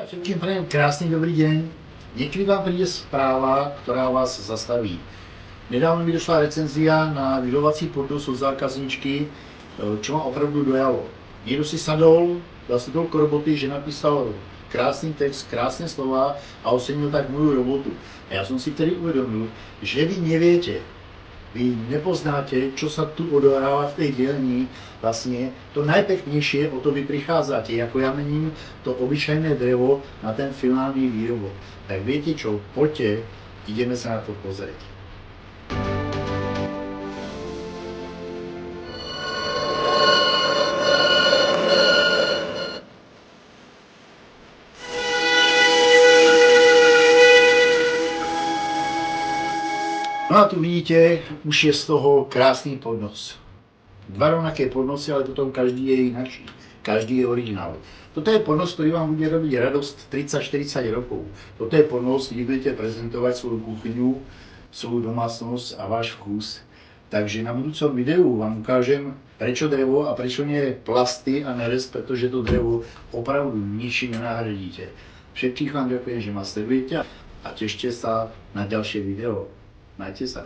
Všetkým prajem krásny dobrý deň. Niekedy vám príde správa, ktorá vás zastaví. Nedávno mi došla recenzia na vyžovací podnos od zákazničky, čo ma opravdu dojalo. Někdo si sadol, dal si toľko roboty, že napísal krásný text, krásné slova a ocenil tak moju robotu. A ja som si tedy uvedomil, že vy neviete, vy nepoznáte, čo sa tu odohráva v tej dielni. Vlastne to najpeknejšie, o to vy prichádzate, ako ja mením to obyčajné drevo na ten finálny výrobok. Tak viete čo, poďte, ideme sa na to pozrieť. No a tu vidíte, už je z toho krásný podnos. Dva rovnaké podnosy, ale potom každý je inakší. Každý je originál. Toto je podnos, ktorý vám bude robiť radosť 30-40 rokov. Toto je podnos, kde budete prezentovať svoju kuchyňu, svoju domácnosť a váš vkus. Takže na budúcom videu vám ukážem, prečo drevo a prečo nie plasty a nerez, pretože to drevo opravdu ničím nenahradíte. Všetkých vám ďakujem, že ma sledujete a tešte sa na ďalšie video. Majte sa.